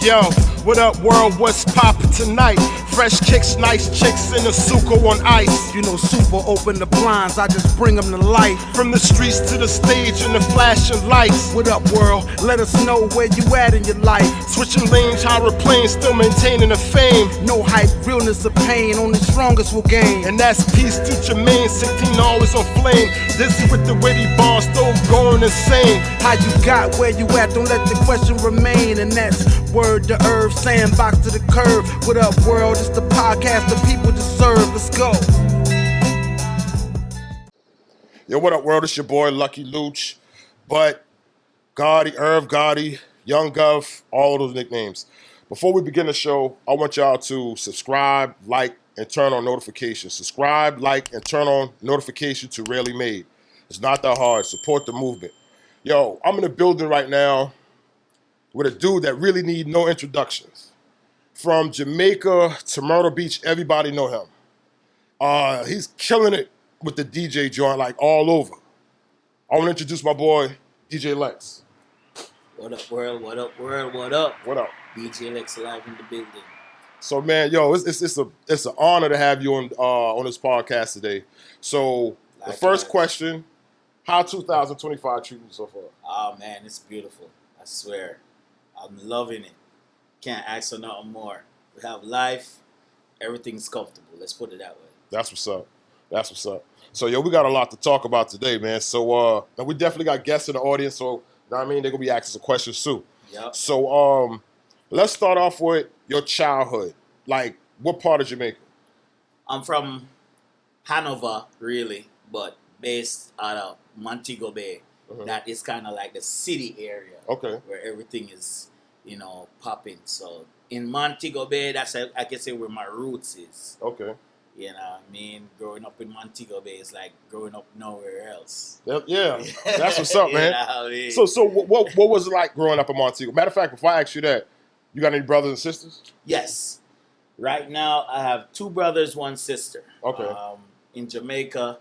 Yo, what up world, what's poppin' tonight? Fresh kicks, nice chicks in a suco on ice. You know Super open the blinds, I just bring them to life. From the streets to the stage and the flashing lights. What up world, let us know where you at in your life. Switching lanes, hydroplanes, still maintaining the fame. No hype, realness of pain, only strongest will gain. And that's peace to Jermaine, 16 always on flame. Dizzy with the witty bars, still going insane. How you got where you at, don't let the question remain. And that's word to Irv, sandbox to the curb. What up world, it's the podcast the people deserve, let's go. Yo, what up world, it's your boy Lucky Luch. But Gotti, Irv Gotti, Young Gov, all of those nicknames. Before we begin the show, I want y'all to subscribe, like, and turn on notifications. Subscribe, like, and turn on notifications to Rarely Made. It's not that hard. Support the movement. Yo, I'm in the building right now with a dude that really need no introductions. From Jamaica to Myrtle Beach, everybody know him. He's killing it with the DJ joint, like all over. I want to introduce my boy, DJ Lex. What up, world? What up, world? What up? What up? DJ Lex live in the building. So, man, yo, it's an honor to have you on this podcast today. So, the first question, how 2025 treating you so far? Oh, man, it's beautiful. I swear. I'm loving it. Can't ask for nothing more. We have life. Everything's comfortable. Let's put it that way. That's what's up. That's what's up. So, yo, we got a lot to talk about today, man. So, and we definitely got guests in the audience. So, you know what I mean? They're going to be asking some questions, too. Yep. So, let's start off with your childhood. Like, what part of Jamaica? I'm from Hanover, really, but based out of Montego Bay. Uh-huh. That is kind of like the city area. Okay. Where everything is, popping. So, in Montego Bay, that's, I can say, where my roots is. Okay. You know what I mean? Growing up in Montego Bay is like growing up nowhere else. Yeah, that's what's up, man. You know what I mean? So what was it like growing up in Montego? Matter of fact, before I ask you that, you got any brothers and sisters? Yes. Right now, I have 2 brothers, 1 sister. Okay. In Jamaica,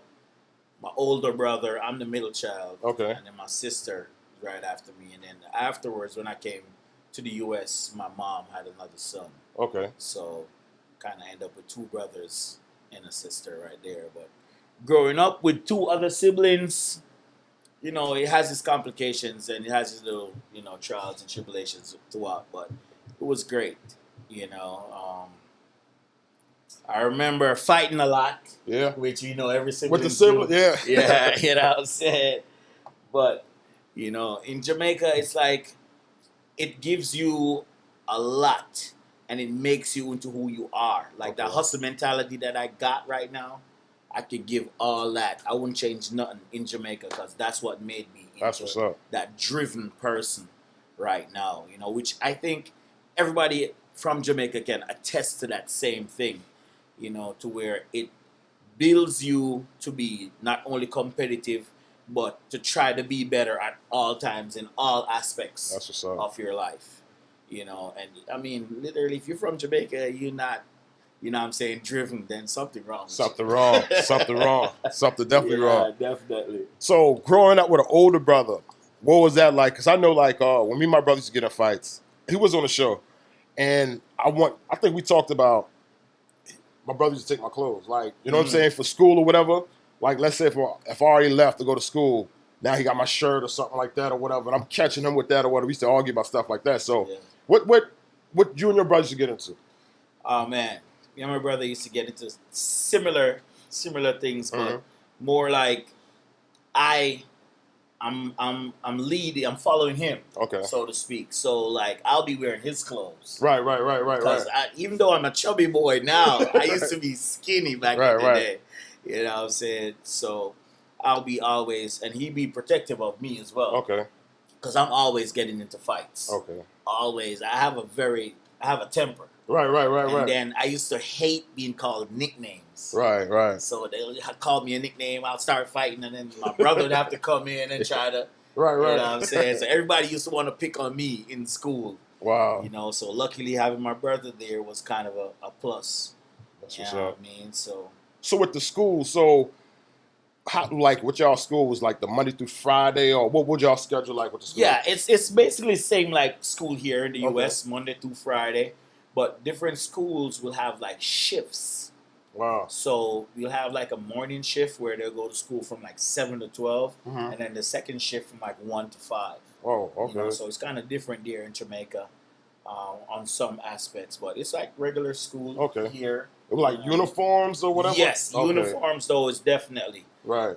my older brother, I'm the middle child. Okay. And then my sister right after me. And then afterwards, when I came to the U.S., my mom had another son. Okay. So kind of end up with 2 brothers and a sister right there. But growing up with 2 other siblings, it has its complications and it has its little, trials and tribulations throughout. But it was great, I remember fighting a lot. Yeah. Which, every sibling. With the sibling, yeah. Yeah, you know what I'm saying? But, in Jamaica, it's like it gives you a lot. And it makes you into who you are. Like the hustle mentality that I got right now, I could give all that. I wouldn't change nothing in Jamaica because that's what made me That's what's up. That driven person right now. Which I think everybody from Jamaica can attest to that same thing. To where it builds you to be not only competitive, but to try to be better at all times in all aspects That's what's up. of your life. And I mean, literally, if you're from Jamaica, you're not, what I'm saying, driven, then something wrong. Something wrong. Something wrong. Something definitely wrong. Definitely. So, growing up with an older brother, what was that like? Because I know, like, when me and my brother used to get in fights, he was on the show, and I think we talked about my brother used to take my clothes, like, you know what I'm saying, for school or whatever. Like, let's say if I already left to go to school, now he got my shirt or something like that or whatever, and I'm catching him with that or whatever. We used to argue about stuff like that. So, what you and your brother used to get into? Oh man, me and my brother used to get into similar things, but more like I'm leading, I'm following him, so to speak. So like I'll be wearing his clothes. Right. Because even though I'm a chubby boy now, I used to be skinny back in the day. You know what I'm saying? So I'll be always, and he be protective of me as well. Okay. Because I'm always getting into fights. Okay. Always. I have a temper. Right. And then I used to hate being called nicknames. Right. So they called me a nickname, I'll start fighting, and then my brother would have to come in and try to, Right. You know what I'm saying? So everybody used to want to pick on me in school. Wow. So luckily having my brother there was kind of a plus. That's You what's know up. what I mean? So with the school, so how like what y'all school was like the Monday through Friday, or what would y'all schedule like with the school? Yeah, it's basically the same like school here in the Okay. US, Monday through Friday, but different schools will have like shifts. Wow. So you'll have like a morning shift where they'll go to school from like 7 to 12, Mhm. and then the second shift from like 1 to 5. Oh, You know, okay. so it's kind of different there in Jamaica on some aspects, but it's like regular school Okay. here. Like uniforms or whatever? Yes, Okay. uniforms though is definitely. Right.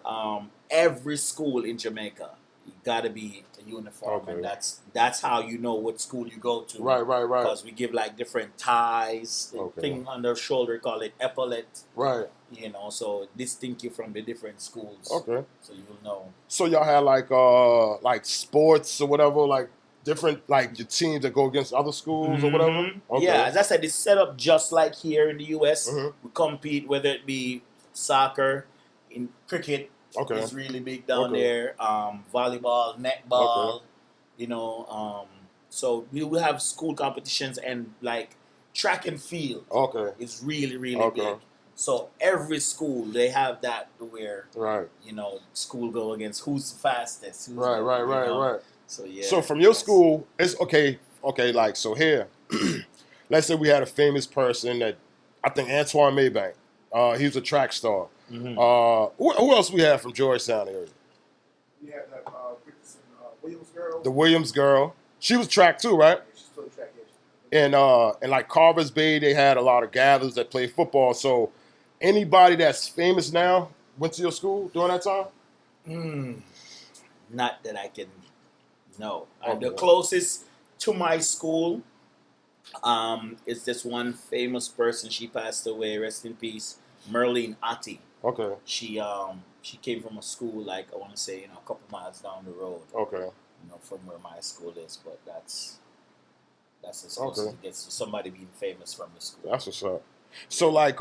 Every school in Jamaica, you got to be a uniform, Okay. and that's how you know what school you go to. Right. Because we give like different ties, the Okay. thing on their shoulder, call it epaulette. Right. You know, so distinct you from the different schools. Okay. So you'll know. So y'all had like sports or whatever, like different like your teams that go against other schools or whatever? Mhm. Okay. Yeah, as I said, it's set up just like here in the US. Mhm. We compete, whether it be soccer, in cricket. Okay. It's really big down Okay. there. Volleyball, netball. You know, so we will have school competitions, and like track and field Okay. is really Okay. big. So every school they have that where Right. school go against who's the fastest. Who's Right. Right. So yeah. So from your yes. school, it's okay, like so here, let's say we had a famous person that I think Antoine Maybank. He was a track star. Mhm. Who else we have from Georgetown area? We had that Williams girl. The Williams girl. She was track too, right? She's still track, yeah. And like Carver's Bay, they had a lot of gatherers that played football. So anybody that's famous now went to your school during that time? Not that I can know. Okay. The closest to my school is this one famous person. She passed away. Rest in peace, Merlene Ati. Okay. She came from a school like I want to say a couple miles down the road. Okay. From where my school is, but that's as close as it gets to somebody being famous from the school. That's what's up. So like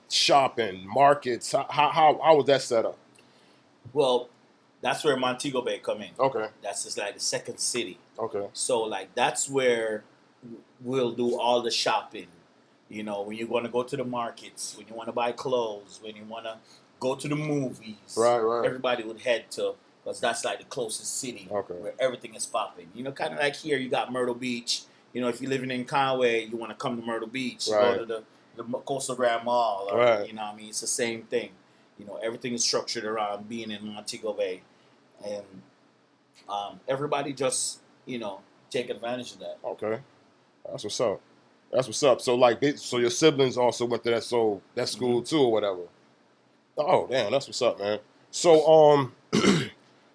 shopping, markets, how was that set up? Well, that's where Montego Bay come in. Okay. That's just like the second city. Okay. So like that's where we'll do all the shopping. When you want to go to the markets, when you want to buy clothes, when you want to go to the movies. Right. Everybody would head to, because that's like the closest city where everything is popping. Kind of like here, you got Myrtle Beach. If you're living in Conway, you want to come to Myrtle Beach, Right. go to the Coastal Grand Mall. Or, Right. It's the same thing. Everything is structured around being in Montego Bay. And everybody just, take advantage of that. Okay. That's what's up. That's what's up. So like, so your siblings also went to that school too or whatever. Oh damn, that's what's up, man. So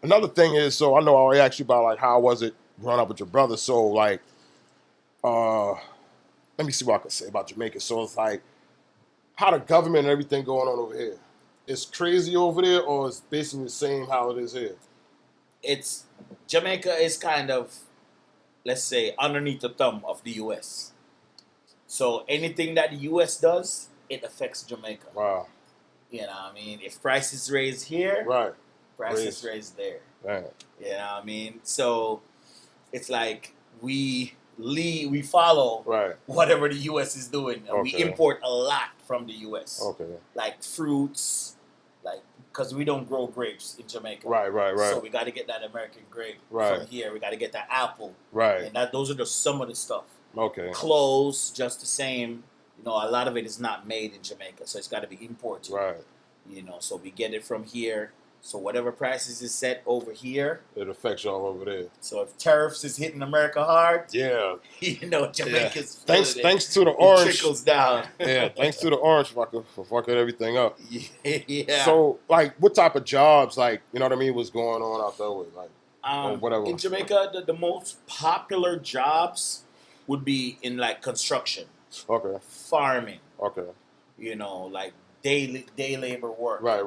another thing is, so I know I already asked you about like how was it growing up with your brother. So like, let me see what I can say about Jamaica. So it's like, how the government and everything going on over here? It's crazy over there, or it's basically the same how it is here? Jamaica is kind of, let's say, underneath the thumb of the U.S. So anything that the U.S. does, it affects Jamaica. Wow. If prices raise here, Right. prices raise there. Right. So it's like we follow Right. whatever the U.S. is doing. And we Okay. import a lot from the U.S. Okay. Like fruits, because we don't grow grapes in Jamaica. Right. So we got to get that American grape Right. from here. We got to get that apple. Right. And those are just some of the stuff. Okay. Clothes, just the same. A lot of it is not made in Jamaica, so it's got to be imported. Right. So we get it from here. So whatever prices is set over here. It affects y'all over there. So if tariffs is hitting America hard, Yeah. Jamaica's Thanks to the it orange. trickles down. Yeah. Thanks to the orange, for fucking everything up. Yeah. So like, what type of jobs, like, you know what I mean, was going on out there with like, or whatever? In Jamaica, the most popular jobs would be in like construction, Okay. farming. Okay. Like day labor work. Right.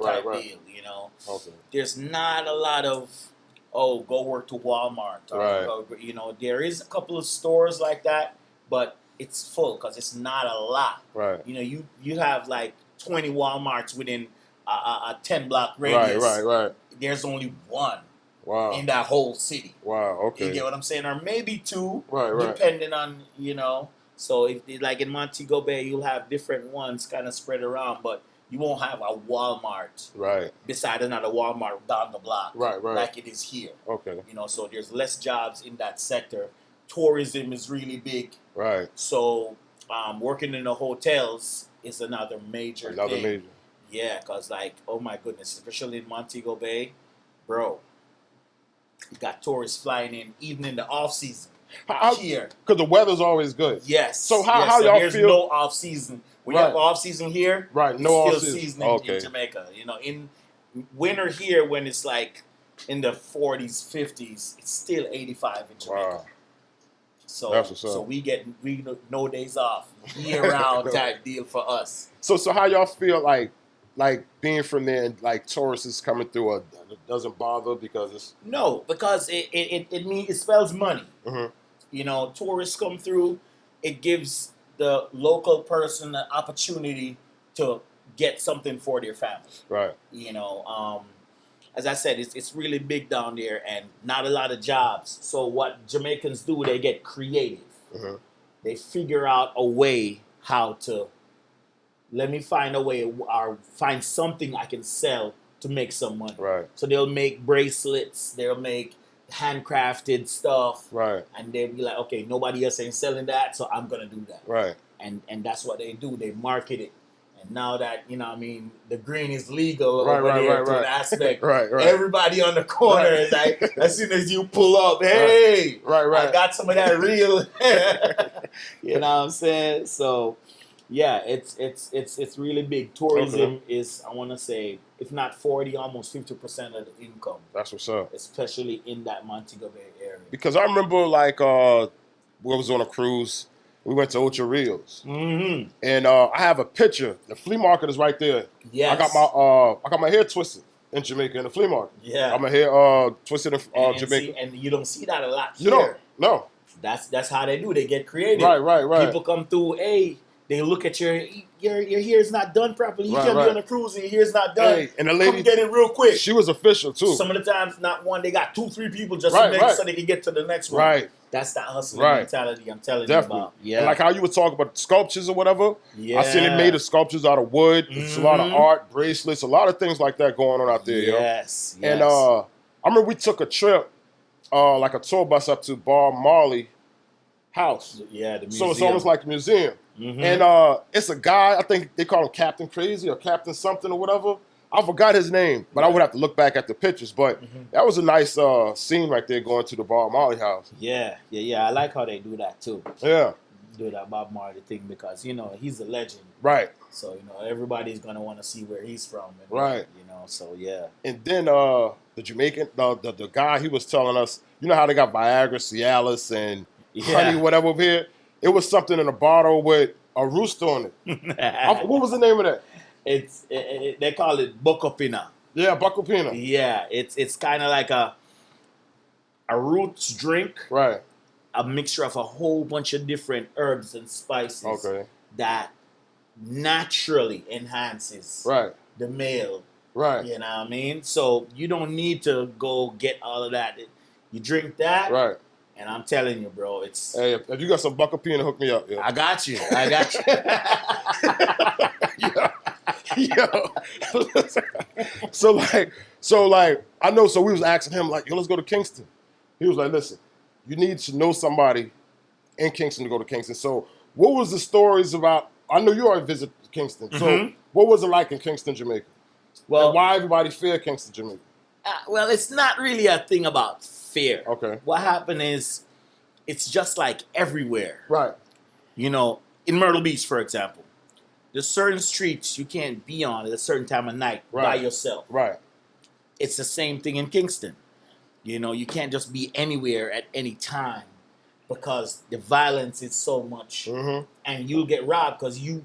Deal, Okay. There's not a lot of go work to Walmart. Right. Or, there is a couple of stores like that, but it's full because it's not a lot. Right. You have like 20 Walmarts within a 10-block radius. Right. There's only one Wow. in that whole city. Wow. Okay. You get what I'm saying? Or maybe two, Right. depending on, So if like in Montego Bay, you'll have different ones kind of spread around, but you won't have a Walmart Right. beside another Walmart down the block, Right. like it is here. Okay. You know, so there's less jobs in that sector. Tourism is really big. Right. So working in the hotels is another major thing. Yeah, because, like, oh my goodness, especially in Montego Bay, bro, you got tourists flying in even in the off season here. Because the weather's always good. Yes. So how so y'all there's feel? no off season. We have off season here. Right. No Still off season. season in Jamaica. You know, in winter here when it's like in the 40s, 50s, it's still 85 in Jamaica. Wow. So That's what's up. so we get no days off, year round type deal for us. So how y'all feel like being from there and like tourists coming through? It doesn't bother because it's No, because it means it spells money. Mhm. You know, tourists come through, it gives the local person an opportunity to get something for their family. right. You know, as I said, it's really big down there and not a lot of jobs. So what Jamaicans do, they get creative. Mhm. They figure out a way how to, let me find a way or find something I can sell to make some money. Right. So they'll make bracelets, they'll make handcrafted stuff, Right. and they'll be like, okay, nobody else ain't selling that, so I'm gonna do that. Right. And that's what they do. They market it. And now that, you know what I mean, the green is legal Right, over right, there right, to right. an aspect. Right. Everybody on the corner Right. is like, as soon as you pull up, hey, Right. I got some of that real. You know what I'm saying? So, yeah, it's really big. Tourism is, I want to say, if not 40, almost 50% of the income, That's what's up. especially in that Montego Bay area. Because I remember like we was on a cruise. We went to Ocho Rios, Mm-hmm. and I have a picture. The flea market is right there. Yes. I got my hair twisted in Jamaica in the flea market. Yeah. I got my hair twisted in and Jamaica. see, and you don't see that a lot here. You know, no. That's how they do. They get creative. Right. People come through. Hey, they look at your hair's not done properly. You Right, can't right. be on a cruise and your hair's not done. Hey, and the lady, come get it real quick. she was official too. Some of the times, not one. They got 2-3 people just Right, to make right. so they can get to the next one. Right. That's that hustling Right. mentality I'm telling Definitely. you about. Yeah. And like how you would talk about sculptures or whatever. Yeah. I seen they made the sculptures out of wood. It's a lot of Mhm. art, bracelets, a lot of things like that going on out there, yo. Yes. And I remember we took a trip, like a tour bus up to Bob Marley house. yeah, the So museum. it's almost like a museum. Mhm. And it's a guy, I think they call him Captain Crazy or Captain something or whatever. I forgot his name, but I would have to look back at the pictures. But that was a nice scene right there going to the Bob Marley house. Yeah. I like how they do that too. Yeah, Do that Bob Marley thing because, you know, he's a legend. right. So, you know, everybody's going to want to see where he's from. And, Right. You know, so yeah. And then the Jamaican, the guy, he was telling us, you know how they got Viagra, Cialis, and honey, whatever over here? It was something in a bottle with a rooster on it. What was the name of that? They call it Bokopina. Yeah, Bacupina. Yeah, it's kind of like a roots drink, Right. a mixture of a whole bunch of different herbs and spices Okay. that naturally enhances Right. the male. Right. You know what I mean? So you don't need to go get all of that. You drink that, Right. and I'm telling you, bro, it's. Hey, if you got some Bacupina, hook me up. Yo. I got you. Yo. so like I know. So we was asking him like, yo, let's go to Kingston. He was like, listen, you need to know somebody in Kingston to go to Kingston. So what was the stories about? I know you already visited Kingston. So what was it like in Kingston, Jamaica? Well, and why everybody fear Kingston, Jamaica? well, it's not really a thing about fear. Okay. What happened is, it's just like everywhere. Right. You know, in Myrtle Beach, for example, there's certain streets you can't be on at a certain time of night by Right. yourself. Right. It's the same thing in Kingston. You know, you can't just be anywhere at any time because the violence is so much, and you'll get robbed because you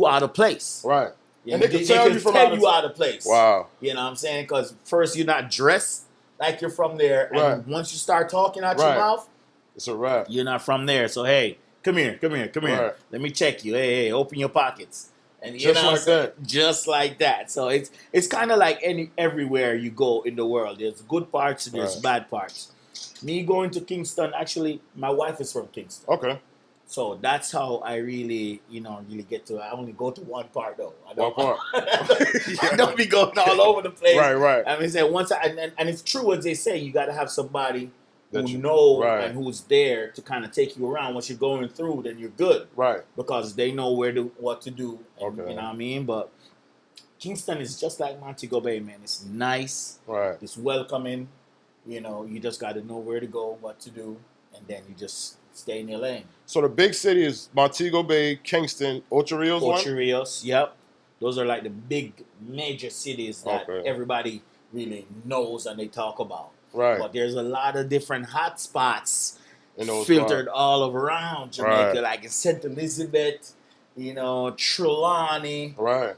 out of place. Right. You And know, they can tell you from out of place. Wow. You know what I'm saying? Because first you're not dressed like you're from there, and Right. once you start talking out your Right. mouth, It's a wrap. you're not from there. So hey, come here. Right. Let me check you. Hey, open your pockets. And you Just know what I'm like saying? that. Just like that. So it's kind of like everywhere you go in the world. There's good parts and there's Right. bad parts. Me going to Kingston, actually, my wife is from Kingston. Okay. So that's how I really, really get to. I only go to one part though. I One don't, part. I don't be going all over the place. Right. I mean, say once, and it's true as they say, you got to have somebody who That you- know right. and who's there to kind of take you around. Once you're going through, then you're good. Right. Because they know what to do. And, Okay. You know what I mean? But Kingston is just like Montego Bay, man. It's nice. Right. It's welcoming. You just got to know where to go, what to do, and then you just stay in your lane. So the big city is Montego Bay, Kingston, Ocho Rios one? Ocho Rios, yep. Those are like the big major cities that everybody really knows and they talk about. Right. But there's a lot of different hot spots In those filtered all around Jamaica, Right. like in St. Elizabeth, Trelawney, Right.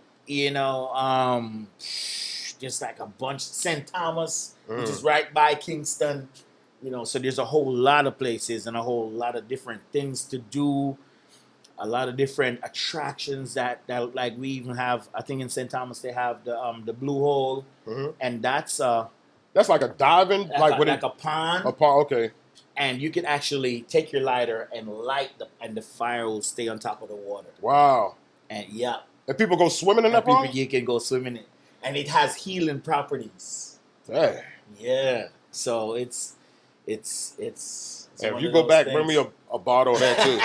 just like a bunch. St. Thomas, which is right by Kingston. So there's a whole lot of places and a whole lot of different things to do. A lot of different attractions that like we even have. I think in St. Thomas they have the Blue Hole, and that's like a diving, like a pond. A pond, okay. And you can actually take your lighter and light and the fire will stay on top of the water. Wow. And yeah. And people go swimming in that pond? You can go swimming in it. And it has healing properties. Dang. Yeah. So it's if you go back, bring me a bottle of that too.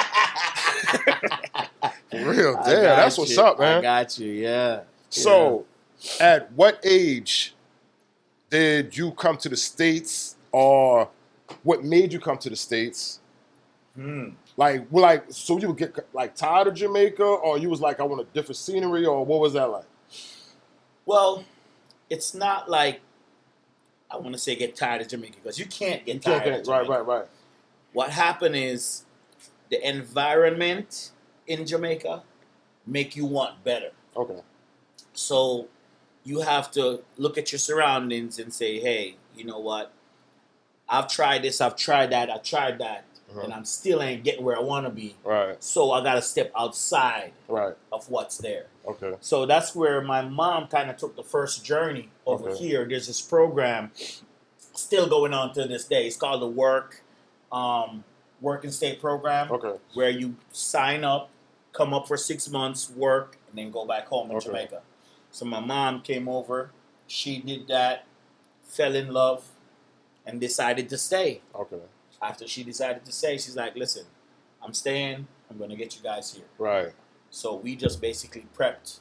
For real. Damn, that's what's up, man. I got you, yeah. So, at what age did you come to the States, or what made you come to the States? So you would get tired of Jamaica, or you was like, I want a different scenery, or what was that like? Well, it's not like I want to say get tired of Jamaica, because you can't get tired of Jamaica. Right. What happened is the environment in Jamaica make you want better. Okay. So you have to look at your surroundings and say, hey, you know what? I've tried this, I've tried that, and I'm still ain't getting where I want to be. Right. So I got to step outside of what's there. Okay. So that's where my mom kind of took the first journey over here. There's this program still going on to this day. It's called the Work and Stay program. Okay. Where you sign up, come up for 6 months, work, and then go back home in Jamaica. So my mom came over. She did that, fell in love, and decided to stay. Okay. After she decided to stay, she's like, listen, I'm staying. I'm going to get you guys here. Right. So we just basically prepped,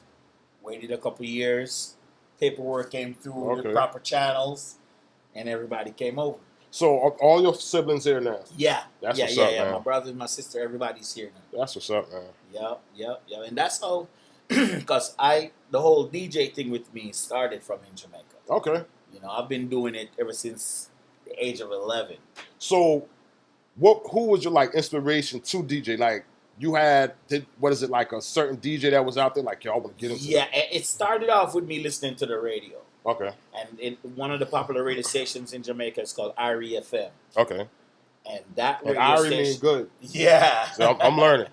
waited a couple years, paperwork came through the proper channels, and everybody came over. So all your siblings here now? Yeah. That's what's up, man. My brother, my sister, everybody's here now. That's what's up, man. Yep. And that's how, because the whole DJ thing with me started from in Jamaica. Okay. I've been doing it ever since the age of 11. So who was your inspiration to DJ? Like you had, like a certain DJ that was out there like, yo, I want to get into that? It started off with me listening to the radio. Okay. And one of the popular radio stations in Jamaica is called IRE-FM. Okay. And that radio IRE station means good. Yeah. So I'm learning.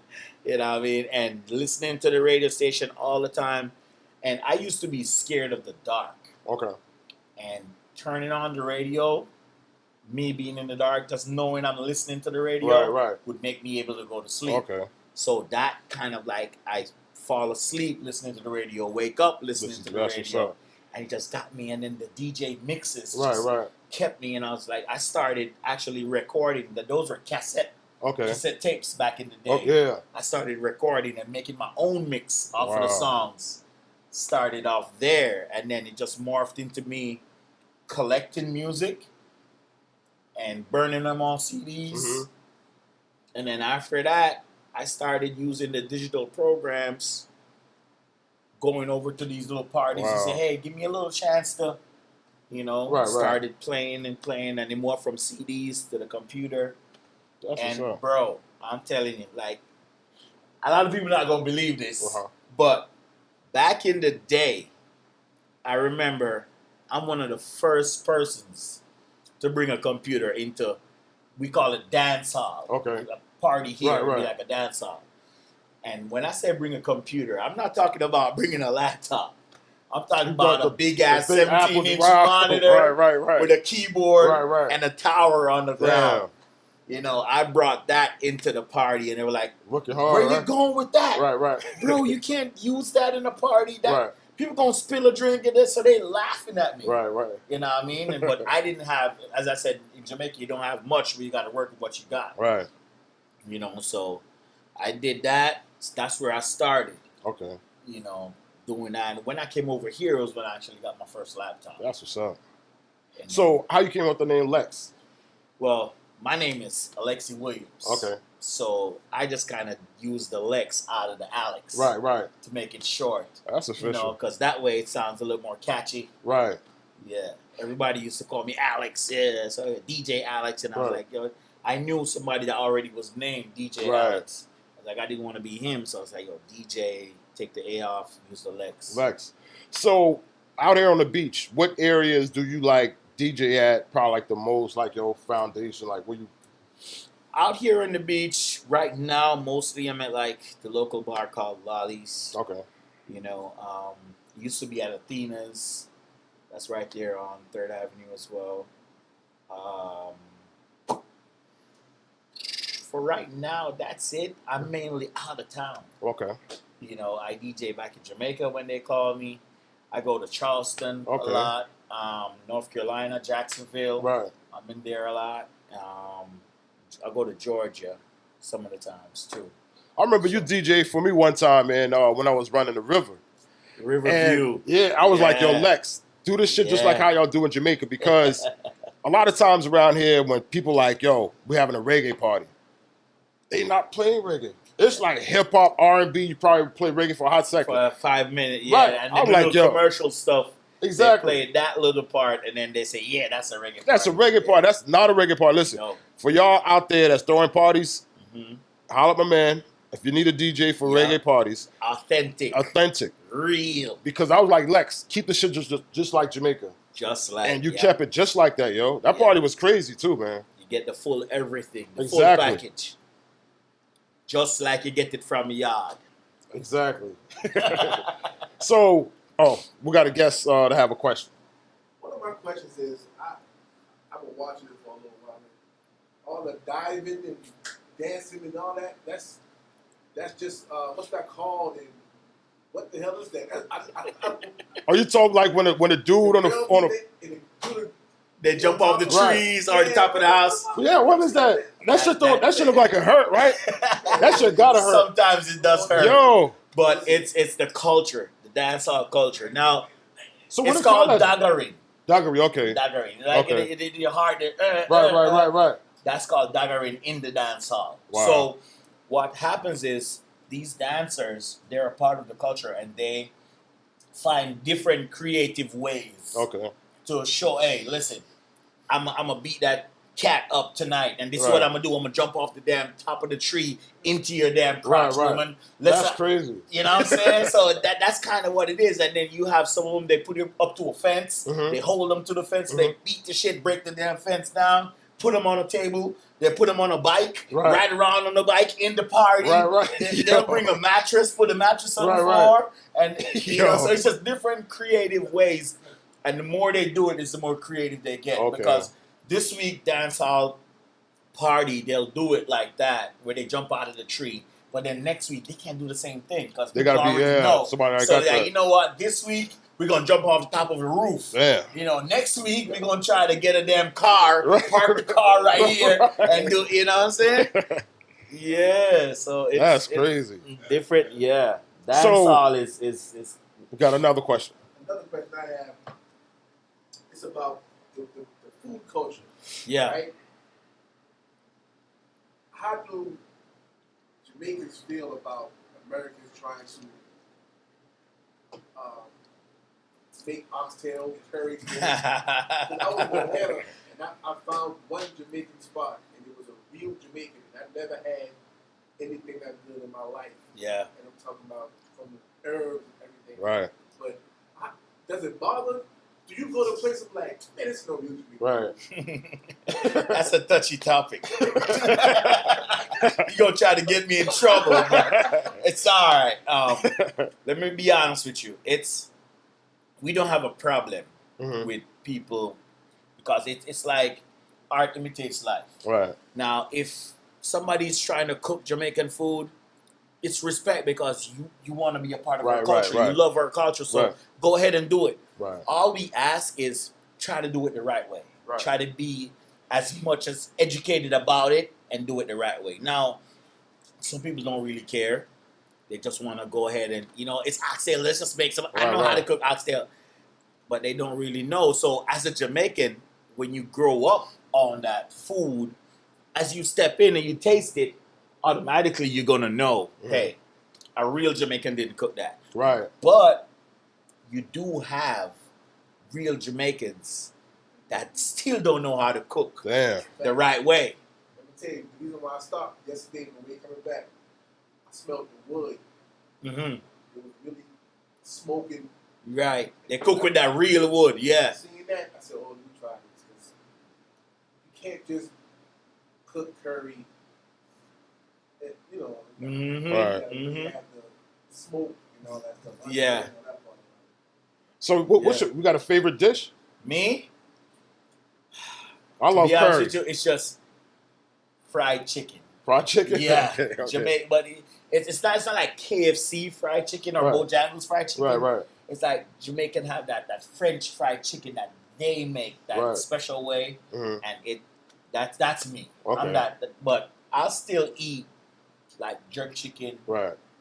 You know what I mean? And listening to the radio station all the time. And I used to be scared of the dark. Okay. And turning on the radio, me being in the dark, just knowing I'm listening to the radio would make me able to go to sleep. Okay. So that kind of I fall asleep listening to the radio, wake up listening to the radio. And it just got me. And then the DJ mixes kept me. And I started actually recording. Those were cassette tapes back in the day. Oh, yeah. I started recording and making my own mix off of the songs. Started off there. And then it just morphed into me collecting music and burning them on CDs. Mm-hmm. And then after that, I started using the digital programs, going over to these little parties and say, hey, give me a little chance to, started playing, and then more from CDs to the computer. That's and bro, I'm telling you, a lot of people not going to believe this, but back in the day, I remember I'm one of the first persons to bring a computer into, we call it dance hall. Okay. A party here would be like a dance hall. And when I say bring a computer, I'm not talking about bringing a laptop. I'm talking about a big-ass 17-inch monitor with a keyboard and a tower on the ground. You know, I brought that into the party, and they were like, Working hard. "Where you Right? going with that, Right. bro? You can't use that in a party. That Right. people gonna spill a drink in this, so they laughing at me. Right. You know what I mean? But I didn't have, as I said, in Jamaica, you don't have much, but you got to work with what you got. Right. You know, so I did that. That's where I started. Okay. You know, doing that. And when I came over here, it was when I actually got my first laptop. That's what's up. And So, how you came up with the name Lex? well, my name is Alexi Williams. Okay. So I just kind of used the Lex out of the Alex. Right. To make it short. That's official. You know, because that way it sounds a little more catchy. Right. Yeah. Everybody used to call me Alex. Yeah. So DJ Alex. And I was Right. like, yo, I knew somebody that already was named DJ Right. Alex. I was like, I didn't want to be him. So I was like, yo, DJ, take the A off, use the Lex. Lex. So, out here on the beach, what areas do you like DJ at? Probably like the most, like your foundation, like where you. Out here on the beach right now, mostly I'm at like the local bar called Lolly's. Okay. You know, used to be at Athena's. That's right there on 3rd Avenue as well. For right now, that's it. I'm mainly out of town. Okay. You know, I DJ back in Jamaica when they call me. I go to Charleston Okay. a lot. North Carolina, Jacksonville. Right. I'm in there a lot. I go to Georgia some of the times too. I remember you DJ for me one time, man, when I was running the river. Riverview. And, yeah, I was like, yo, Yeah. Lex, do this shit just Yeah. like how y'all do in Jamaica, because a lot of times around here when people like, yo, we're having a reggae party, they not playing reggae. It's like hip hop, R&B. You probably play reggae for a hot second. For 5 minutes, yeah. Right. And I'm then like, little yo. commercial stuff. Exactly. They play that little part, and then they say, yeah, that's a reggae That's a party. reggae party. That's not a reggae party. Listen, No. for y'all out there that's throwing parties, Mhm. holla at my man. If you need a DJ for Yeah. reggae parties, Authentic. authentic. Real. Because I was like, Lex, keep the shit just like Jamaica. Just like And you yeah. kept it just like that, yo. That Yeah. party was crazy too, man. You get the full everything, the Exactly. full package. Just like you get it from yard. Exactly. So, we got a guest to have a question. One of my questions is, I've been watching it for a little while. All the diving and dancing and all that, that's just, what's that called? And what the hell is that? Are you talking like when a dude on the They jump off the Right. trees or the top of the house. yeah, what is that? That shit look like it hurt, right? That shit gotta hurt. Sometimes it does hurt. Yo. But it's the culture, the dancehall culture. Now, So what it's is called that? daggering. Daggering, okay. Daggering. Like Okay. it your heart. Right. That's called daggering in the dance hall. Wow. So what happens is these dancers, they're a part of the culture, and they find different creative ways Okay. to show, hey, listen, I'm gonna beat that cat up tonight, and this is Right. what I'm gonna do. I'm gonna jump off the damn top of the tree into your damn crotch, Right. woman. That's crazy. You know what I'm saying? So that's kind of what it is. And then you have some of them, they put them up to a fence, Mhm. they hold them to the fence, they beat the shit, break the damn fence down, put them on a table, they put them on a bike, Right. ride around on the bike in the party. Right. They'll bring a mattress, put a mattress on the Right. floor, and you know, Yo. so it's just different creative ways. And the more they do it, is the more creative they get. Okay. Because this week dance hall party, they'll do it like that, where they jump out of the tree. But then next week they can't do the same thing because They gotta be, yeah, somebody that So got like, that. you know what? This week we're gonna jump off the top of the roof. Yeah. You know, next week we're gonna try to get a damn car, Right. park the car right here, Right. and do. You know what I'm saying? Yeah. So That's it's crazy. different. Yeah. Dance So- hall is. We got another question. Another question I have, it's about the food culture, Yeah. right? How do Jamaicans feel about Americans trying to make oxtail, curry? I was in Atlanta, and I found one Jamaican spot, and it was a real Jamaican. And I never had anything that good in my life. Yeah. And I'm talking about from the herbs and everything. Right. But does it bother? Do you go to a place of like, man, it's no music? Right. That's a touchy topic. You gonna try to get me in trouble? But it's all right. Let me be honest with you. We don't have a problem Mhm. with people because it's like art imitates life. Right. Now, if somebody's trying to cook Jamaican food, it's respect because you want to be a part of our culture. Right. You love our culture, so go ahead and do it. Right. All we ask is try to do it the right way. Right. Try to be as much as educated about it and do it the right way. Now, some people don't really care. They just want to go ahead and, it's oxtail. Let's just make some. I know how to cook oxtail, but they don't really know. So as a Jamaican, when you grow up on that food, as you step in and you taste it, automatically you're going to know, hey, a real Jamaican didn't cook that. Right. But you do have real Jamaicans that still don't know how to cook Damn. the right way. Let me tell you, the reason why I stopped yesterday when we were coming back, I smelled the wood. Mm-hmm. It was really smoking. Right. They cook with that real wood, yeah. Seeing that, I said, oh, let me try this. Because you can't just cook curry, Mm-hmm. Right. You have the smoke and all that stuff. Yeah. So we got a favorite dish? Me? I love To be honest curry. with you, it's just fried chicken. Fried chicken? Yeah. Okay. Jamaica, but it's not like KFC fried chicken or Bojangles fried chicken. Right. It's like Jamaican have that French fried chicken that they make that special way, and that's me. Okay. I'm not, but I'll still eat like jerk chicken,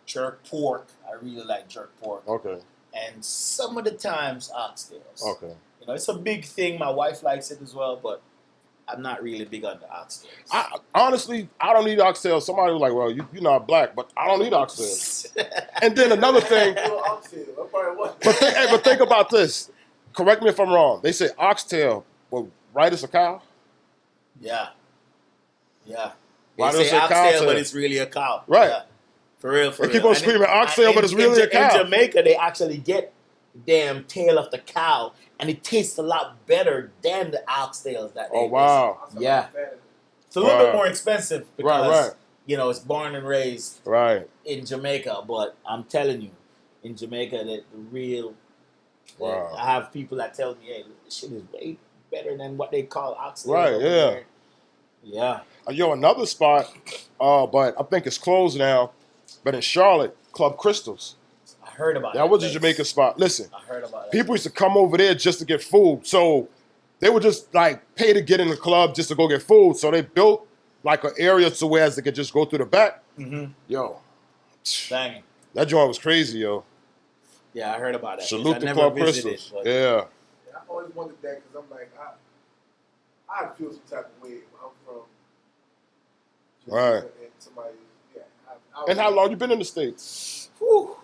jerk pork. I really like jerk pork. Okay. And some of the times oxtails. Okay. It's a big thing. My wife likes it as well, but I'm not really big on the oxtails. Honestly, I don't eat oxtails. Somebody was like, well, you're not black, but I don't eat oxtails. And then another thing, but think about this. Correct me if I'm wrong. They say oxtail, well, right as a cow? Yeah. Why They do say they say oxtail, cow? but it's really a cow. Right. Yeah. For real. They keep on screaming oxtail, but it's really a cow. In Jamaica, they actually get the damn tail of the cow, and it tastes a lot better than the oxtails that they Yeah. It's a little bit more expensive because, it's born and raised in Jamaica. But I'm telling you, in Jamaica, the real... I have people that tell me, hey, this shit is way better than what they call oxtail. Right, yeah. Yeah. Another spot, but I think it's closed now, but in Charlotte, Club Crystals. I heard about that was a Jamaican spot. Listen, I heard about it. People used to come over there just to get food. So they would just pay to get in the club just to go get food. So they built an area to where they could just go through the back. Mm-hmm. Yo. Dang. That joint was crazy, yo. Yeah, I heard about that. Salute to Club Crystals. Yeah. I always wondered that because I'm like, I feel some type of way when I'm from Jamaica and somebody, And how long you been in the States? Whew.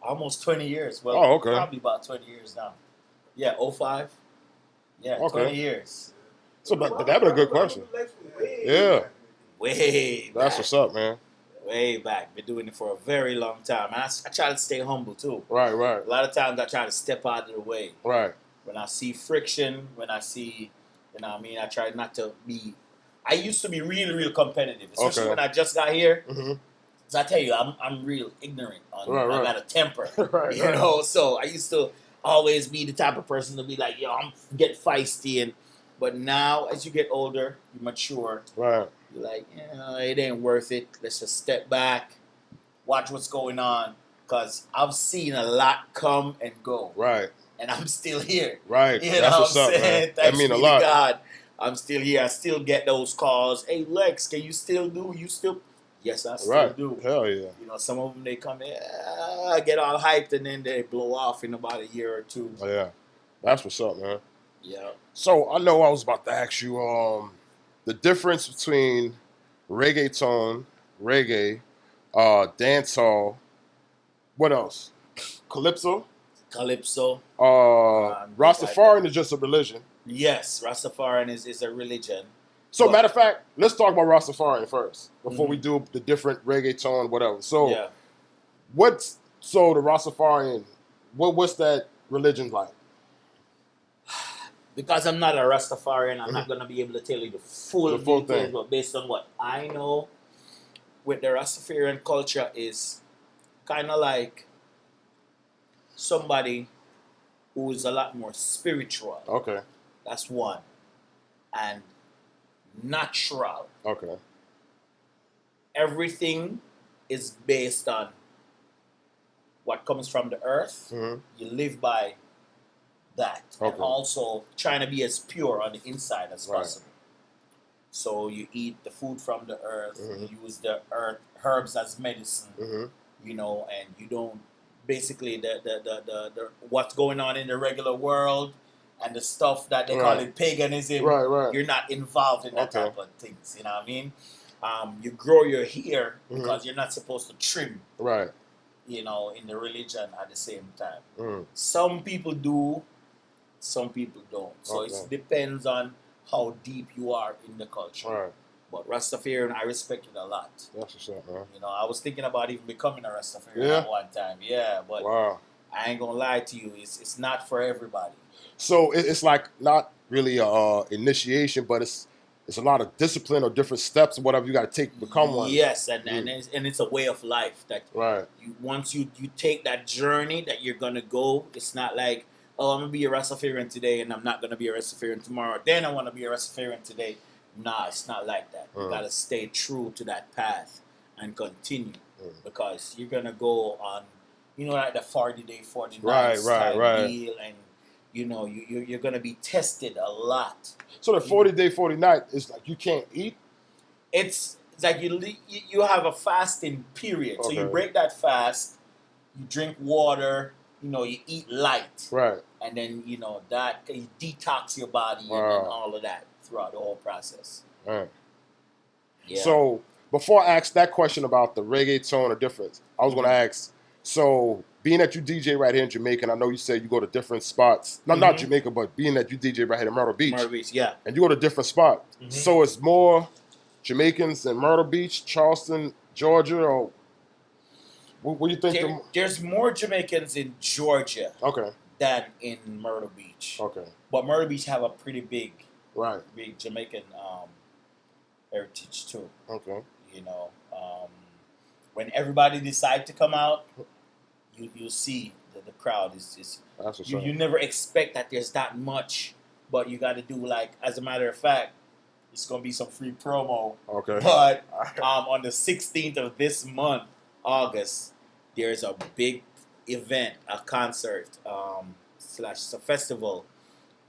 Almost 20 years. Well, probably about 20 years now. Yeah, 05. Yeah, 20 years. So, but that was a good question. Yeah. Way back. That's what's up, man. Way back. Been doing it for a very long time. And I try to stay humble, too. Right. A lot of times I try to step out of the way. Right. When I see friction, when I see, I try not to be... I used to be really, real competitive. Especially when I just got here. Mm-hmm. So I tell you, I'm real ignorant. I got a temper. So I used to always be the type of person to be like, I'm get feisty. But now, as you get older, you mature. Right. You're like, it ain't worth it. Let's just step back, watch what's going on. Because I've seen a lot come and go. Right. And I'm still here. Right. That's what's up, man. Thanks that mean be a lot. to God. I'm still here. I still get those calls. Hey, Lex, can you still do? Yes, I still do. Hell yeah. Some of them, they come in, get all hyped, and then they blow off in about a year or two. Oh, yeah. That's what's up, man. Yeah. So, I know I was about to ask you the difference between reggaeton, reggae, dancehall, what else? Calypso? Rastafarian is just a religion. Yes, Rastafarian is a religion. So, matter of fact, let's talk about Rastafarian first before we do the different reggaeton, whatever. So, the Rastafarian, what's that religion like? Because I'm not a Rastafarian, I'm not going to be able to tell you the full details, thing. But based on what I know with the Rastafarian culture is kind of like somebody who is a lot more spiritual. Okay. That's one. And natural. Okay. Everything is based on what comes from the earth. Mm-hmm. You live by that. And Okay. also trying to be as pure on the inside as Right. possible. So you eat the food from the earth, Mm-hmm. you use the earth herbs as medicine, Mm-hmm. you know, and you don't basically the what's going on in the regular world and the stuff that they call Right. it paganism. Right. You're not involved in that Okay. type of things. You know what I mean? You grow your hair Mhm. because you're not supposed to trim, Right. you know, in the religion at the same time. Mm. Some people do, some people don't. So Okay. it depends on how deep you are in the culture. Right. But Rastafarian, I respect it a lot. That's what's up, man. You know, I was thinking about even becoming a Rastafarian Yeah? at one time. Yeah, but Wow. I ain't gonna lie to you, it's not for everybody. So it's like not really a initiation, but it's a lot of discipline or different steps or whatever you got to take to become one. Yes, and it's a way of life that Right. once you take that journey that you're gonna go, it's not like, oh, I'm gonna be a Rastafarian today and I'm not gonna be a Rastafarian tomorrow. Then I want to be a Rastafarian today. Nah, it's not like that. You gotta stay true to that path and continue because you're gonna go on, you know, like the 40-day, 40 nights Right. deal, and you know you're gonna be tested a lot. So the 40-day, 40 night is like you can't eat? It's like you have a fasting period, so you Okay. break that fast, you drink water, you know, you eat light, Right. and then you know that you detox your body and all of that throughout the whole process. Right. Yeah. So before I ask that question about the reggaeton or difference, I was going to ask, so being that you DJ right here in Jamaica, and I know you said you go to different spots, not Jamaica, but being that you DJ right here in Myrtle Beach, yeah. and you go to different spots, so it's more Jamaicans in Myrtle Beach, Charleston, Georgia, or what do you think? There's more Jamaicans in Georgia Okay. than in Myrtle Beach. Okay. But Myrtle Beach have a pretty big Right. Jamaican heritage too. Okay. You know, when everybody decide to come out, you'll see that the crowd is That's what's you never expect that there's that much, but you got to do, like, as a matter of fact, it's gonna be some free promo. Okay. But on the 16th of this month, August, there's a big event, a concert / it's a festival.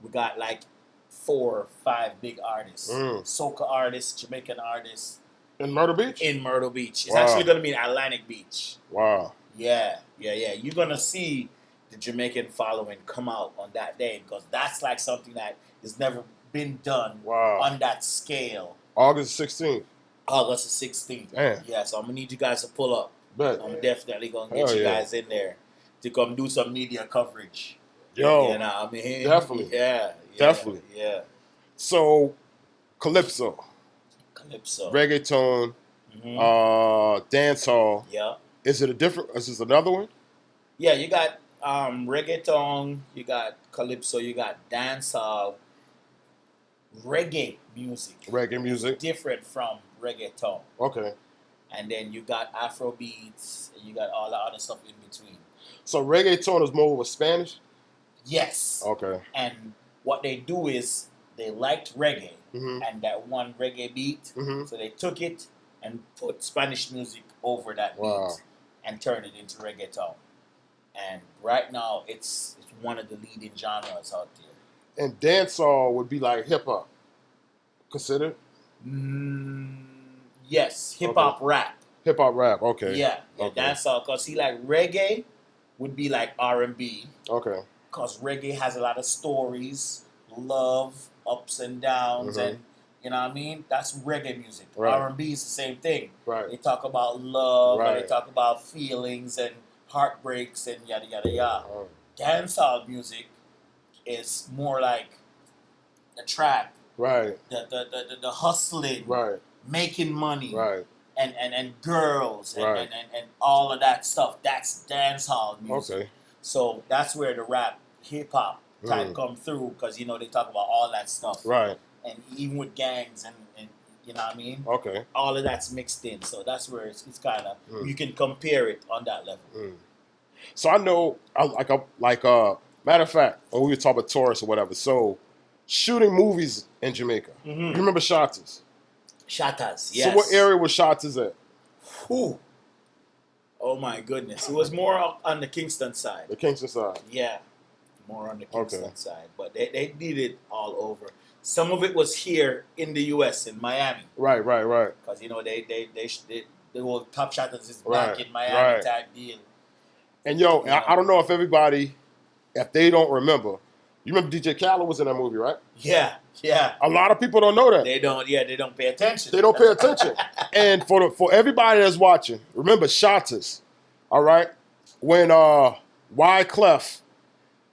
We got like 4 or 5 big artists, soca artists, Jamaican artists. In Myrtle Beach? In Myrtle Beach. It's Wow. actually going to be in Atlantic Beach. Wow. Yeah. You're going to see the Jamaican following come out on that day because that's like something that has never been done on that scale. August 16th. August the 16th. Damn. Yeah, so I'm going to need you guys to pull up. Bet. I'm definitely going to get you guys in there to come do some media coverage. Yo. You know what I mean? Definitely. Yeah. Definitely. Yeah. So, Calypso. Reggaeton, dancehall. Yeah. Is it a different? Is this another one? Yeah, you got reggaeton, you got calypso, you got dancehall, reggae music. Reggae music. Different from reggaeton. Okay. And then you got Afro beats, and you got all the other stuff in between. So reggaeton is more with Spanish? Yes. Okay. And what they do is they liked reggae and that one reggae beat, so they took it and put Spanish music over that beat and turned it into reggaeton. And right now, it's one of the leading genres out there. And dancehall would be like hip hop. Considered? Yes, hip hop rap. Hip hop rap. Okay. Yeah, dancehall. Cause see, like reggae would be like R&B. Okay. Cause reggae has a lot of stories, love, ups and downs, and you know what I mean. That's reggae music. Right. R&B is the same thing. Right. They talk about love, Right. and they talk about feelings and heartbreaks and yada yada yada. Dancehall music is more like the trap, Right. the hustling, Right. making money, Right. and girls and, Right. and all of that stuff. That's dancehall music. Okay. So that's where the rap, hip hop type come through because, you know, they talk about all that stuff. Right. And even with gangs and you know what I mean? Okay. All of that's mixed in. So that's where it's kind of, you can compare it on that level. So I know, matter of fact, when we were talking about Taurus or whatever, so shooting movies in Jamaica. You remember Shotters? Shatters, yes. So what area was Shotters at? Whew. Oh my goodness. It was more on the Kingston side. The Kingston side. Yeah. More on the Kingston side. But they did it all over. Some of it was here in the US, in Miami. Right. Because, you know, the whole Top Shotters is back in Miami type deal. And yo, I don't know if everybody, if they don't remember, you remember DJ Khaled was in that movie, right? Yeah. A lot of people don't know that. They don't pay attention. They don't pay attention. And for everybody that's watching, remember Shotters, all right? When Wyclef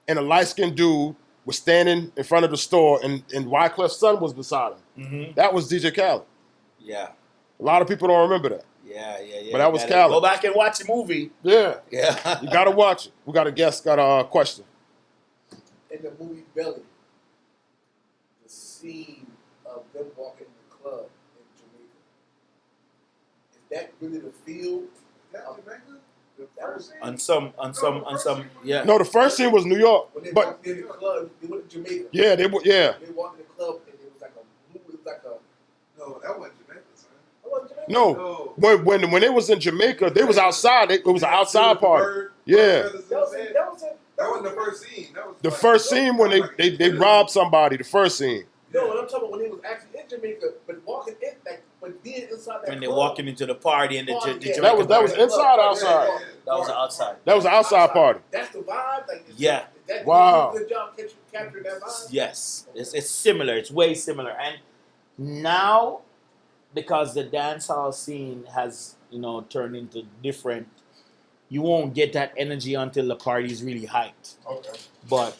and a light-skinned dude was standing in front of the store and Wyclef's son was beside him. That was DJ Khaled. Yeah. A lot of people don't remember that. Yeah. But that was Khaled. Go back and watch the movie. Yeah. Yeah. You got to watch it. We got a guest, got a question. In the movie Belly, the scene of them walking in the club in Jamaica, is that really the feel? Is that Jamaica? The first scene? On some, yeah. No, the first scene was New York. When they But walked in the club, they went to Jamaica. yeah, they They walked in the club and it was like a blue, it was like a... No, that wasn't Jamaica, son. That wasn't Jamaica? No, when it was in Jamaica, they was outside. It was an outside party. Yeah. That wasn't the first scene. That was The first scene when they robbed somebody. The first scene. No, what I'm talking about when they was actually in Jamaica, but walking in, like, but being inside that When they're club, walking into the party and the Party, Jamaican yeah. That was party. inside or outside? That was outside. That was an outside party. That's the vibe. Like, Yeah. That, Wow. Good job capturing that vibe. Yes, it's similar. It's way similar. And now, because the dancehall scene has, you know, turned into different, you won't get that energy until the party's really hyped. Okay. But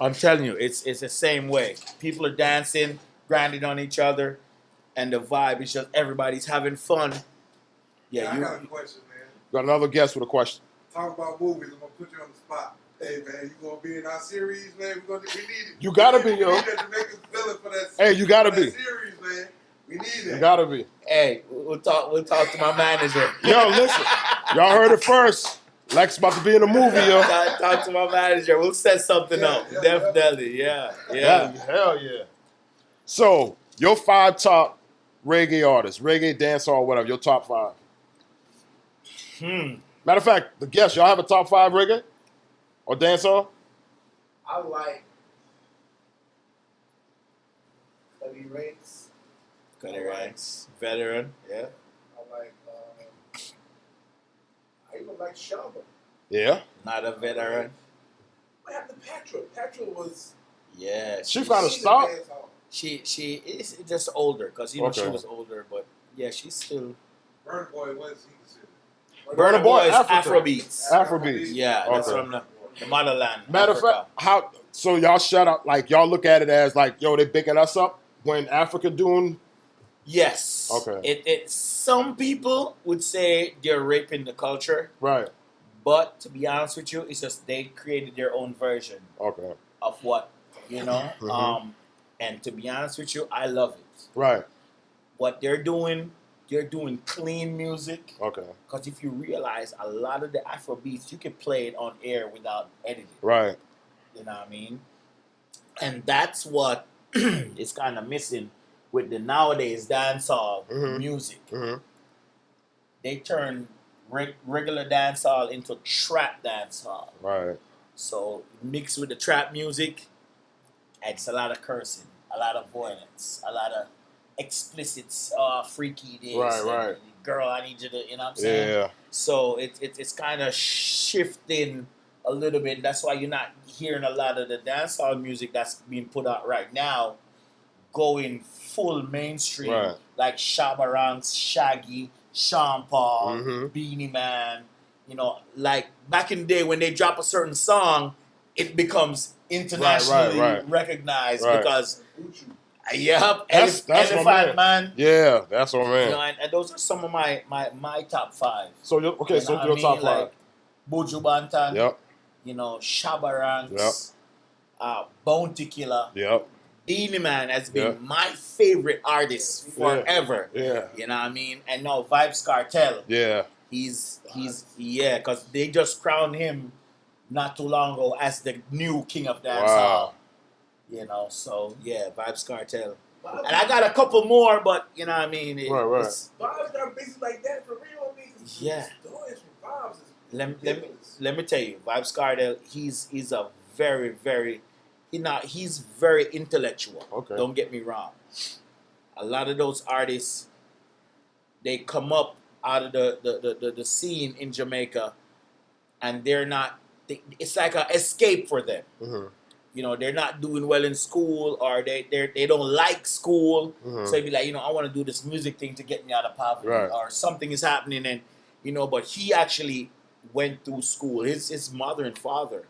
I'm telling you, it's the same way. People are dancing, grinding on each other, and the vibe is just everybody's having fun. Yeah, I got a question, man. Got another guest with a question. Talk about movies. I'm gonna put you on the spot. Hey, man, you gonna be in our series, man? We need it. You gotta be, We yo. need that Jamaican feeling for that. Hey, you gotta for that be. series, man. We need it. You gotta be. Hey, we'll talk to my manager. Yo, listen. Y'all heard it first. Lex about to be in a movie, yo. Talk to my manager. We'll set something up. Yeah, Definitely. Yeah. Hell yeah. So, your 5 top reggae artists, reggae, dancehall, whatever, your top 5. Matter of fact, the guest, y'all have a top 5 reggae or dancehall? I like Cuddy Ranks. Cuddy Ranks, veteran. Yeah. I like. I even like Shaba. Yeah. Not a veteran. What happened to Patra? Patra was. Yeah. She found a stop. She is just older because you know she Okay. was older, but yeah, she's still. Burna Boy, what is he considered? Burna Boy is Africa. Afrobeats. Afrobeats. Yeah, that's Okay. from the motherland. Matter of Africa. fact, so y'all shout out, like y'all look at it as like, yo, they picking us up when Africa doing. Yes. Okay. Some people would say they're raping the culture, Right. but to be honest with you, it's just they created their own version Okay. of what, you know. Mhm. And to be honest with you, I love it. Right. What they're doing clean music. Okay. Because if you realize a lot of the Afro beats, you can play it on air without editing. Right. You know what I mean? And that's what is kind of missing with the nowadays dancehall music. Mm-hmm. They turn regular dancehall into trap dancehall. Right. So mixed with the trap music, it's a lot of cursing, a lot of violence, a lot of explicit freaky this. Right. Girl, I need you to, you know what I'm saying? Yeah. So it's kind of shifting a little bit. That's why you're not hearing a lot of the dancehall music that's being put out right now going full mainstream. Right. Like Shabba Ranks, Shaggy, Sean Paul, Mhm. Beanie Man. You know, like back in the day when they drop a certain song, it becomes internationally right. recognized Right. because, That's my Elephant Man. Yeah, that's what I You mean. know, and those are some of my top 5. So you're, okay, so You know your what I top mean? 5. Like Buju Banton, Yep. you know, Shabba Ranks, Bounty Killer. Yep. Beanie Man has been Yeah. my favorite artist forever. Yeah. You know what I mean? And now Vibes Cartel, Yeah. he's because they just crowned him not too long ago as the new king of dancehall. Wow. You know, so yeah, Vibes Cartel. And I got a couple more, but you know what I mean? Right. It's, Vibes got bitches like that for real. I mean, Yeah. stories from Vibes is let me tell you, Vibes Cartel, he's a very, very he's very intellectual. Okay. Don't get me wrong. A lot of those artists, they come up out of the scene in Jamaica, and they're not. It's like an escape for them. Mm-hmm. You know, they're not doing well in school, or they don't like school. Mm-hmm. So they'd be like, I want to do this music thing to get me out of poverty, Right. or something is happening, and but he actually went through school. His mother and father,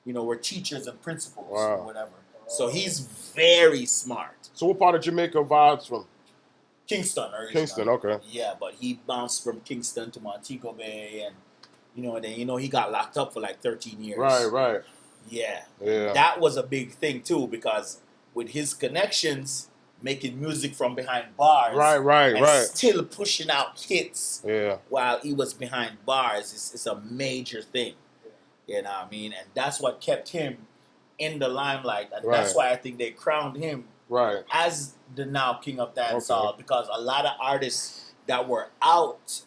were teachers and principals Wow. or whatever. So he's very smart. So what part of Jamaica Vibes from? Kingston, originally. Kingston, okay. Yeah, but he bounced from Kingston to Montego Bay, and then he got locked up for like 13 years. Right. Yeah. Yeah. That was a big thing too, because with his connections, making music from behind bars, Right. still pushing out hits Yeah. while he was behind bars is a major thing. You know what I mean? And that's what kept him in the limelight, and that's why I think they crowned him Right. as the now king of dancehall, because a lot of artists that were out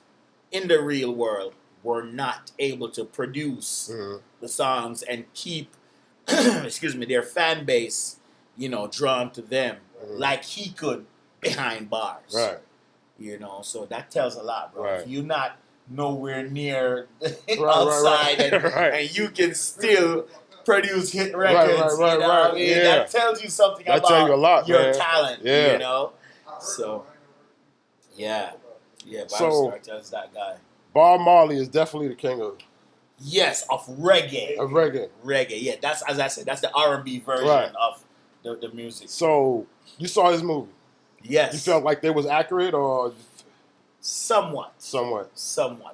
in the real world were not able to produce the songs and keep their fan base, drawn to them like he could behind bars. Right. So that tells a lot, bro. Right. If you're not nowhere near Right. outside and you can still produce hit records, Right. I mean? Yeah. That tells you something That about tell you a lot, your man. talent, Yeah. So, yeah, Vibes So- Cartel's that guy. Bob Marley is definitely the king of Yes, of reggae. reggae. Reggae, yeah. That's, as I said, that's the R&B version Right. of the music. So you saw his movie. Yes. You felt like they was accurate or Somewhat. somewhat?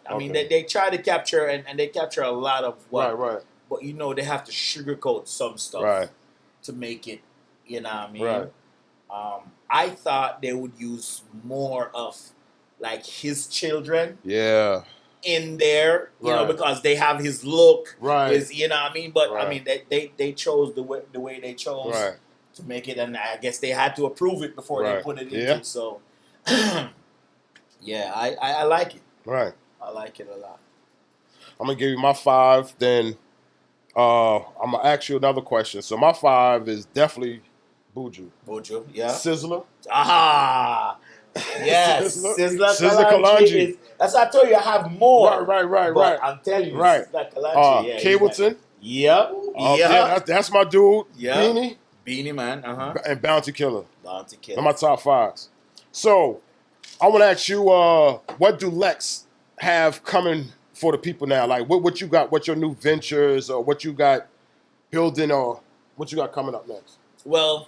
I mean, Okay. they try to capture, and they capture a lot of what, Right. but they have to sugarcoat some stuff Right. to make it, you know what I mean? Right. I thought they would use more of like his children Yeah. in there, Right. because they have his look, Right. his, you know what I mean? But I Right. mean, they chose the way they chose Right. to make it, and I guess they had to approve it before they Right. put it into. Yeah. So, yeah, I like it. Right. I like it a lot. I'm gonna give you my 5. Then I'm gonna ask you another question. So my 5 is definitely Buju. Bojo, yeah. Sizzler. Ah, yes, Sizzler Sizzler Kalonji. Kalonji. That's why I told you I have more. Right. But I'm telling you, Right. Sizzler Kalonji. Yeah, Cableton. Yep. Yeah, that's my dude. Yeah. Beanie Beanie Man. and Bounty Killer. Bounty They're Killer. my top 5s. So I want to ask you, what do Lex have coming for the people now? Like, what you got? What your new ventures, or what you got building, or what you got coming up next? Well,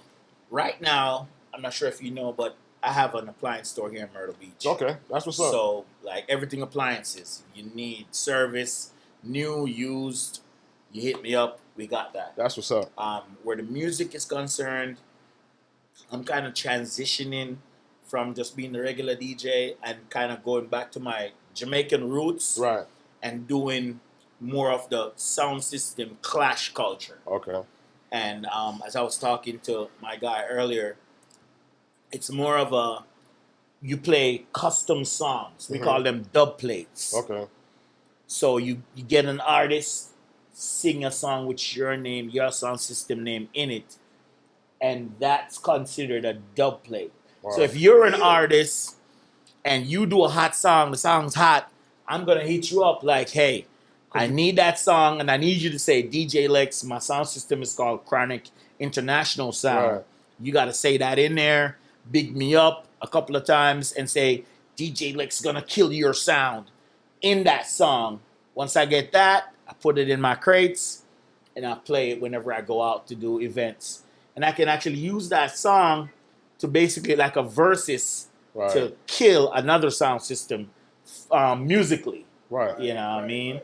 right now, I'm not sure if you know, but I have an appliance store here in Myrtle Beach. Okay, that's what's up. So, like everything appliances, you need service, new, used. You hit me up, we got that. That's what's up. Where the music is concerned, I'm kind of transitioning from just being the regular DJ and kind of going back to my Jamaican roots Right. and doing more of the sound system clash culture. Okay. And as I was talking to my guy earlier, it's more of you play custom songs. We call them dub plates. Okay. So you get an artist, sing a song with your name, your sound system name in it, and that's considered a dub plate. Wow. So if you're an artist and you do a hot song, the song's hot, I'm going to hit you up like, hey, I need that song, and I need you to say, DJ Lex, my sound system is called Chronic International Sound. Right. You got to say that in there, big me up a couple of times, and say, DJ Lex gonna kill your sound in that song. Once I get that, I put it in my crates, and I play it whenever I go out to do events. And I can actually use that song to basically like a versus Right. to kill another sound system musically. Right. You know what I mean?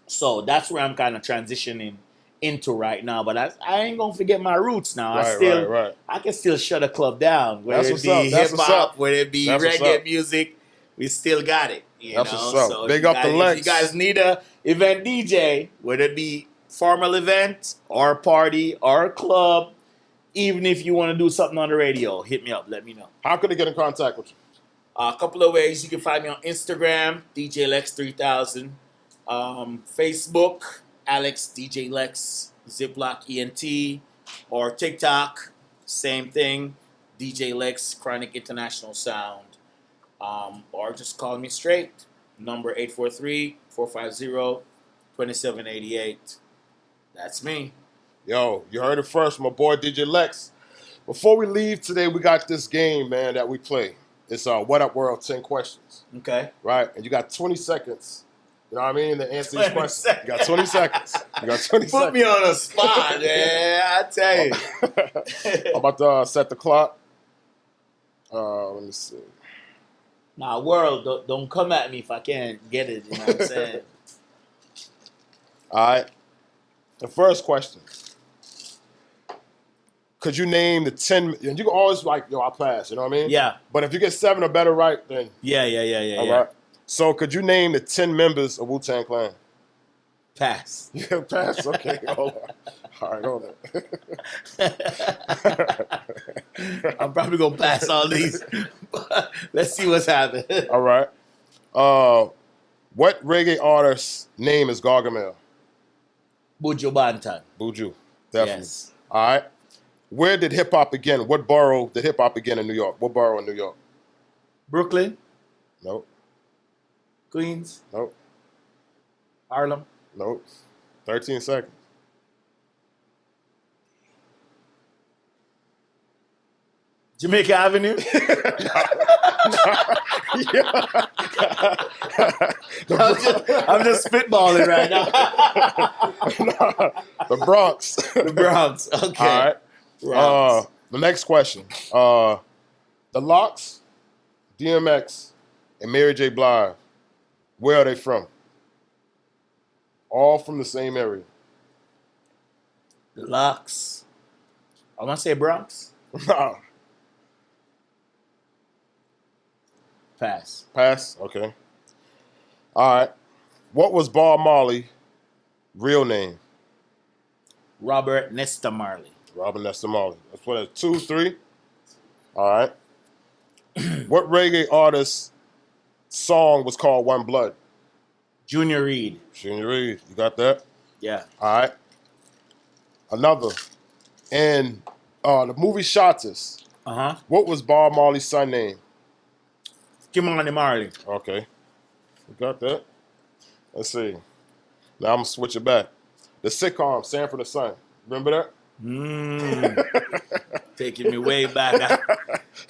So that's where I'm kind of transitioning into right now. But I ain't gonna forget my roots now. Right. I can still shut a club down. Whether That's it what's be up. That's hip what's hop, up. whether it be That's what's reggae up. music, we still got it. You That's know? what's up. So Big if you up the guys, Lex. if you guys need a event DJ, whether it be formal event or party or club, even if you want to do something on the radio, hit me up. Let me know. How can they get in contact with you? A couple of ways. You can find me on Instagram, DJ Lex 3000. Facebook, Alex DJ Lex Ziplock ENT, or TikTok, same thing, DJ Lex Chronic International Sound. Or just call me straight, number 843-450-2788. That's me. Yo, you heard it first, my boy DJ Lex. Before we leave today, we got this game, man, that we play. It's What Up World 10 questions. Okay. Right? And you got 20 seconds. You know what I mean? To answer these 20 questions. seconds. You got 20 seconds. You got 20 Put seconds. me on a spot, man. I tell you. I'm about to set the clock. Let me see. Nah, world, don't come at me if I can't get it. You know what I'm saying? All right. The first question. Could you name the 10? And you can always like, yo, I pass. You know what I mean? Yeah. But if you get 7 or better right, then Yeah. all right. So could you name the 10 members of Wu-Tang Clan? Pass. Yeah, pass. Okay. Hold on. All right, hold on. I'm probably gonna pass all these. Let's see what's happening. All right. What reggae artist's name is Gargamel? Buju Banton. Buju. Definitely. Yes. All right. Where did hip hop begin? What borough did hip hop begin in New York? What borough in New York? Brooklyn, Nope. Queens, Nope. Harlem. Nope. 13 seconds. Jamaica Avenue. I'm just spitballing right now. The Bronx. The Bronx. Okay. All right. Bronx. The next question. The Locks, DMX, and Mary J. Blige, where are they from? All from the same area. The Locks. I want to say Bronx. No. Pass. Pass? Okay. All right. What was Bob Marley real name? Robert Nesta Marley. Robin Nesta Marley. That's what it's 2, 3. All right. What reggae artist's song was called One Blood? Junior Reed. Junior Reed. You got that? Yeah. All right. Another. And the movie Shotters. Uh-huh. What was Bob Marley's son name? Kimani Marley. Okay. You got that? Let's see. Now I'm going to switch it back. The sitcom, Sanford and Son. Remember that? Taking me way back.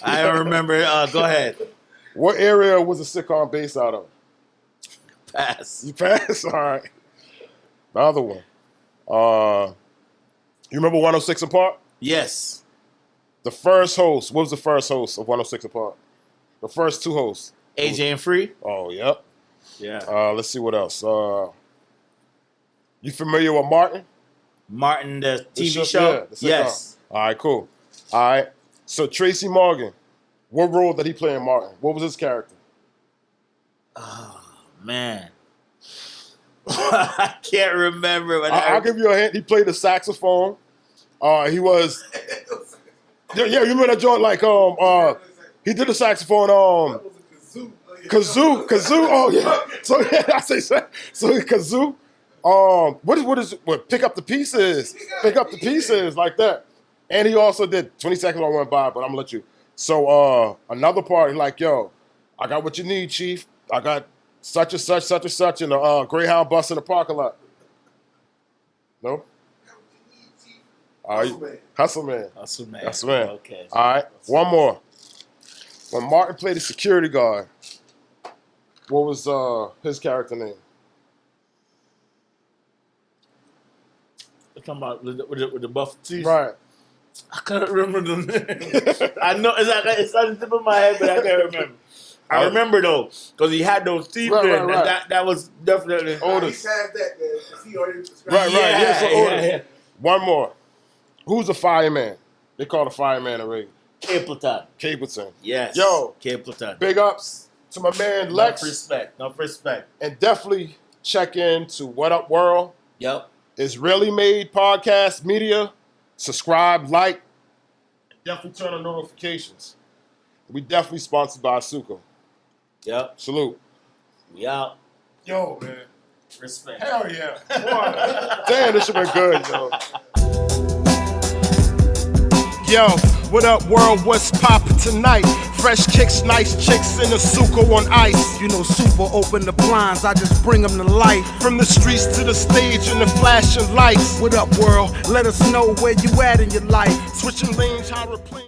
I don't remember. Go ahead. What area was the sitcom based out of? Pass. You pass? All right. The other one. You remember 106 and Park? Yes. The first host. What was the first host of 106 and Park? The first 2 hosts. AJ and Free? Oh, yep. Yeah. Let's see what else. You familiar with Martin? Martin, the TV The show? Yeah, the sitcom. Yes. All right, cool. All right. So Tracy Morgan, what role did he play in Martin? What was his character? Oh, man. I can't remember. But I'll give you a hint. He played the saxophone. He was. Yeah, you remember that joint? Like he did the saxophone. That was a kazoo. Kazoo. Oh yeah. So yeah, I say so. Kazoo. What pick up the pieces? Pick up the pieces like that. And he also did 20 seconds I went by, but I'm gonna let you. So another part, he like, yo, I got what you need, Chief. I got such and such, in a Greyhound bus in the parking lot. No? Hustle man. Hustle man. Okay. All right. One more. When Martin played the security guard, what was his character name? You're talking about with the buff teeth? Right. I can't remember the name. I know it's on the tip of my head, but I can't remember. I remember though, because he had those teeth Right, there. right, right. That was definitely Otis. He has that, man. 'Cause he already described Right. Yeah, so Otis. yeah. One more. Who's a fireman? They call the fireman already. Capleton. Capleton. Yes. Yo. Capleton. Big ups to my man Lex. Enough respect. And definitely check in to What Up World. Yep. Israeli made podcast media. Subscribe, like, definitely turn on notifications. We definitely sponsored by Asuka. Yep. Salute. We out. Yo, man. Respect. Hell yeah. Boy. Damn, this shit been good, yo. Yo, what up, world? What's poppin' tonight? Fresh kicks, nice chicks in a Suco on ice. You know, super open the blinds, I just bring them to life. From the streets to the stage and the flashing lights. What up, world? Let us know where you at in your life. Switching lanes, how to play.